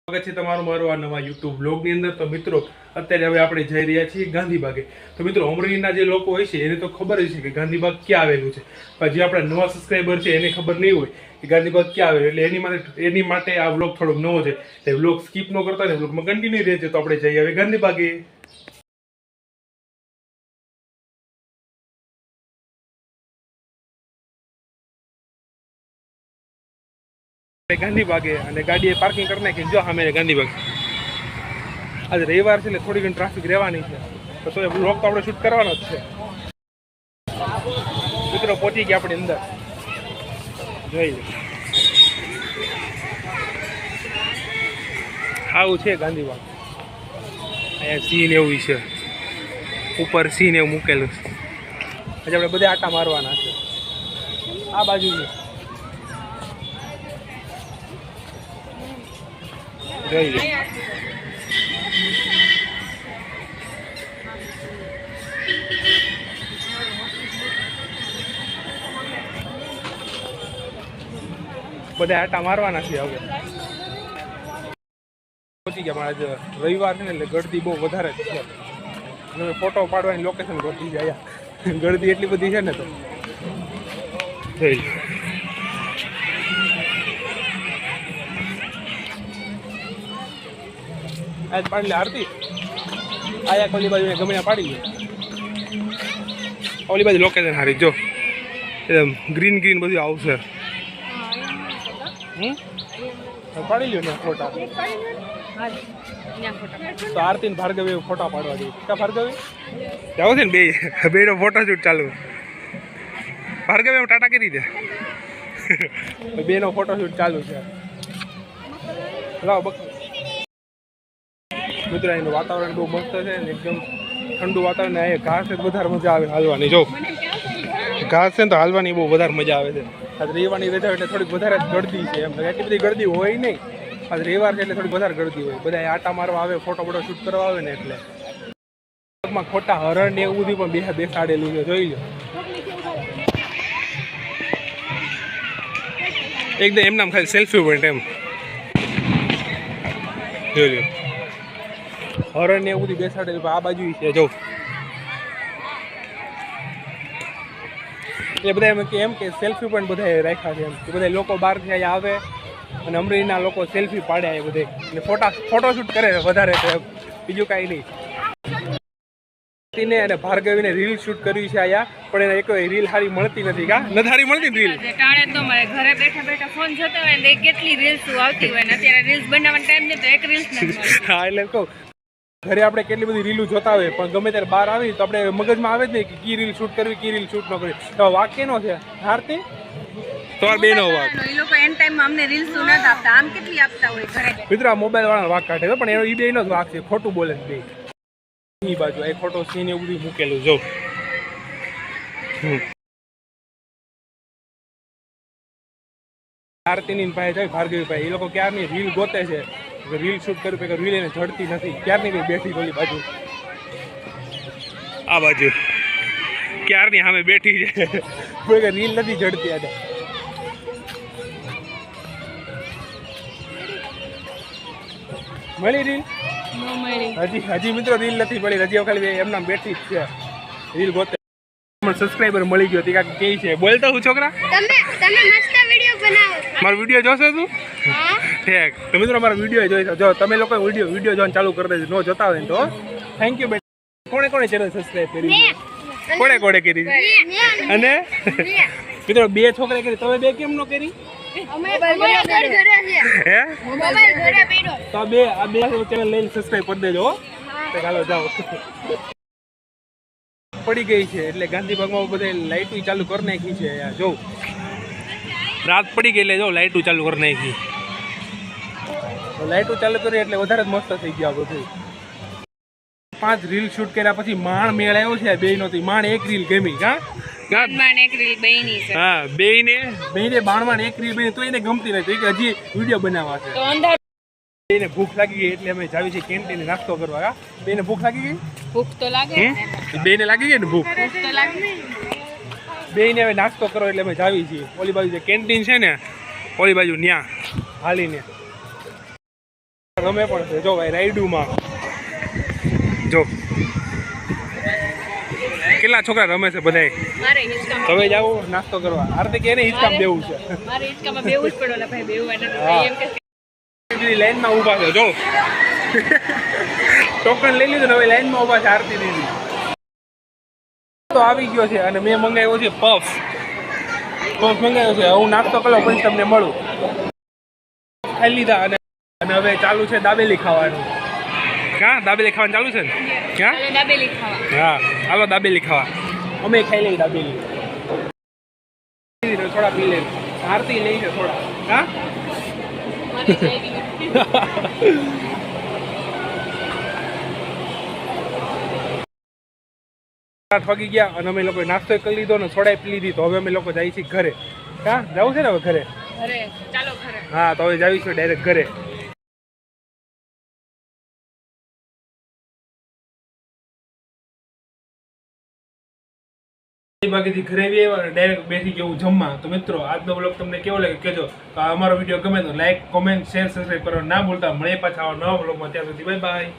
સ્વાગત છે તમારું મારું આ નવા યુટ્યુબ બ્લોગની અંદર। તો મિત્રો અત્યારે હવે આપણે જઈ રહ્યા છીએ ગાંધીબાગે। તો મિત્રો અમરેલીના જે લોકો હોય છે એને તો ખબર જ છે કે ગાંધીબાગ ક્યાં આવેલું છે, પણ જે આપણા નવા સબસ્ક્રાઈબર છે એને ખબર નહીં હોય કે ગાંધીબાગ ક્યાં આવેલું। એટલે એની માટે આ બ્લોગ થોડોક નવો છે, એટલે બ્લોગ સ્કીપ ન કરતા ને બ્લોગમાં કન્ટિન્યુ રહેજો। તો આપણે જઈએ હવે ગાંધીબાગે। ગાંધીબાગે અને ગાડીએ પાર્કિંગ કરી નાખી। જો સામે ગાંધીબાગ આજે રવિવાર છે એટલે થોડી ઘણી ટ્રાફિક રહેવાની છે, તો એ બ્લોગ તો આપણે શૂટ કરવાનો જ છે। મિત્રો પહોંચી ગયા આપણે અંદર, જોઈ લો આવું છે ગાંધીબાગ। અહીંયા સીન એવું છે, ઉપર સીન એવું મૂકેલું છે। આજે આપણે બધા આટા મારવાના છે આ બાજુની, જોઈ લો। બધા આટા મારવાના છે હવે। પહોંચી ગયા, આજે રવિવાર છે ને એટલે ગળદી બહુ વધારે જ છે। ફોટો પાડવાની લોકેશન ગોતી જાય, ગળદી એટલી બધી છે ને, તો જોઈ લો। આજ પાડી લે આરતી, આયા ઓલી બાજુ ગમે પાડી લે। ઓલી બાજુ લોકેશન સારી, જો એકદમ ગ્રીન ગ્રીન બધું આવશે। પાડી લ્યો ને ફોટા, તો આરતી ને ભાર્ગવી ફોટા પાડવા દે। ક્યાં ભાર્ગવી જાવ છે ને, બે નો ફોટો શૂટ ચાલુ। ભાર્ગવી ટાટા કરી દે, બે નો ફોટો શૂટ ચાલુ છે। લાવ મિત્રો એનું વાતાવરણ બહુ મસ્ત છે ને, એકદમ ઠંડુ વાતાવરણ। અહીંયા ઘાસ છે વધારે મજા આવે હાલવાની। જો ઘાસ છે ને તો હાલવાની બહુ વધારે મજા આવે છે। આજ રવિવારની રજા એટલે થોડીક વધારે જ ગળદી છે, એમ એટલી બધી ગળદી હોય નહીં। આજ રવિવાર છે એટલે થોડીક વધારે ગળદી હોય, બધા આટા મારવા આવે, ફોટો ફોટો શૂટ કરવા આવે ને, એટલે ખોટા હરણ ને એવું બધું પણ બેસાડેલું છે, જોઈ લો। એકદમ એમ નામ ખાલી સેલ્ફી પોઈન્ટ એમ, જોઈ લો। હરણ ને એવું બધું બેસાડેલું આ બાજુ છે, જો એટલે બધા એમ કે સેલ્ફી પણ બધા રાખ્યા છે, એમ કે બધા લોકો બહારથી અહીંયા આવે અને અમરેલીના લોકો સેલ્ફી પાડે એ બધે, અને ફોટોશૂટ કરે વધારે, બીજું કાંઈ નહીં। અને ભાર્ગવીને રીલ શૂટ કરવી છે અહીંયા, પણ એને એક રીલ સારી મળતી નથી। કા નથી સારી મળતી રીલ, ટાણે તો મારે ઘરે બેઠા બેઠા ફોન જોતો હોય ને કેટલી રીલ્સ આવતી હોય ને, અત્યારે રીલ્સ બનાવવાનો ટાઈમ છે તો એક રીલ્સ નથી મળતી। હા એટલે કહું, ઘરે આપણે કેટલી બધી રીલું જોતા હોય, પણ ગમે ત્યારે બહાર આવી તો આપણે મગજમાં આવે જ નહીં કે કી રીલ શૂટ કરવી, કી રીલ શૂટ ન કરવી। તો વાક કેનો છે હારતી, તમારા બેનો વાક। એ લોકો એન ટાઈમમાં અમને રીલ્સ નથી આપતા, આમ કેટલી આપતા હોય ઘરે। મિત્રો આ મોબાઈલ વાળા વાક કાઢે, પણ એનો ઈ બેનો જ વાક છે, ખોટું બોલે છે બે। એ બાજુ એ ખોટો સીન એવું બધું મૂકેલું, જો આરતીની પાસે જાય ભાર્ગવી પાસે, એ લોકો ક્યારની રીલ ગોતે છે, રીલ શૂટ કર્યું કે રીલ એને જડતી નથી, ક્યારની કઈ બેઠી ઓલી બાજુ, આ બાજુ ક્યારની સામે બેઠી છે, કોઈ કે રીલ નથી જડતી। આજે મળી રીલ હજી મિત્રો રીલ નથી મળી, હજી ખાલી એમના બેઠી જ છે, રીલ ગોતે। સબસ્ક્રાઈબર મળી ગયો, તે કે છે બોલતો હું છોકરા, તમે મસ્ત વિડિયો બનાવો, મારો વિડિયો જોશો તું? ઠીક, તો મિત્રો મારો વિડિયો જોઈ, જો તમે લોકો વિડિયો જોવાનું ચાલુ કરી દેજો, ન જોતા હોય તો થેન્ક યુ બેટા। કોણે ચેનલ સબસ્ક્રાઇબ કરી, કોણે કરી, અને મિત્રો બે છોકરા કરી, તમે બે કેમ ન કરી? હે તો બે ચેનલ લઈને સબસ્ક્રાઇબ કરી દેજો। ચાલો જાઓ, પડી ગઈ છે એટલે ગાંધીબાગમાં બધે લાઇટો ચાલુ કરી નાખી છે। જો રાત પડી ગઈ એટલે જો લાઇટો ચાલુ કરી નાખી, લાઇટો ચાલુ કરી એટલે વધારે જ મસ્ત થઈ ગયા બધું। 5 રીલ શૂટ કર્યા પછી માણ મેળ આવ્યો છે બે નો, માણ એક રીલ ગમી। હા બેને બાણમાં એક રીલ બની તો એને ગમતી નથી, કે હજી વિડીયો બનાવવા છે। બેને ભૂખ લાગી ગઈ એટલે અમે જાવી છે કેન્ટીને નાસ્તો કરવા। બેને ભૂખ લાગી ગઈ, ભૂખ તો લાગે, બેને લાગી ગઈ ને ભૂખ, તો લાગે। બેને હવે નાસ્તો કરો એટલે અમે જાવી છીએ ઓલી બાજુ જે કેન્ટીન છે ને, ઓલી બાજુ ન્યા હાલીને। રમે પણ છે જો ભાઈ રાઈડુમાં જો કેટલા છોકરા રમે છે બધાય. મારે હિંચકામાં હવે જાવ નાસ્તો કરવા. હાર્દિક એને હિંચકામ દેવું છે. મારે હિંચકામાં બેવું જ પડો ને ભાઈ બેવું એને હા. એમ કે લાઈનમાં ઊભા છે જો ટોકન લઈ લીધું ને હવે લાઈનમાં ઊભા છે આરતી દીદી. તો આવી ગયો છે અને મેં મંગાવ્યો છે પફ મંગાવ્યો છે. હું નાસ્તો કરો પછી તમને મળું. ખાઈ લીધા અને હવે ચાલુ છે દાબેલી ખાવાનું. ક્યાં દાબેલી ખાવાનું ચાલુ છે ને ક્યાં? કાલે દાબેલી ખાવા. હા હાલો દાબેલી ખાવા. અમે ખાઈ લઈ દાબેલી. થોડા પી લે. આરતી લઈ છે થોડા. હા મારે જઈ વાગી ગયા અને અમે લોકો નાસ્તો કરી લીધો ને સોડા પી લીધી. તો હવે અમે લોકો જઈએ છીએ ઘરે. હા જવું છે ને હવે ઘરે? ઘરે ચાલો ઘરે. હા તો હવે જઈશું ડાયરેક્ટ ઘરે. બાકીથી ઘરે બી આવ્યા અને ડાયરેક્ટ બેસી ગયું જમવા. તો મિત્રો આજનો બ્લોગ તમને કેવો લાગે કહેજો. તો અમારો વિડીયો ગમે તો લાઈક કોમેન્ટ શેર સબસ્ક્રાઈબ કરવાનું ના ભૂલતા. મળીએ પાછા આવા નવા બ્લોગમાં. ત્યાં સુધી બાય બાય.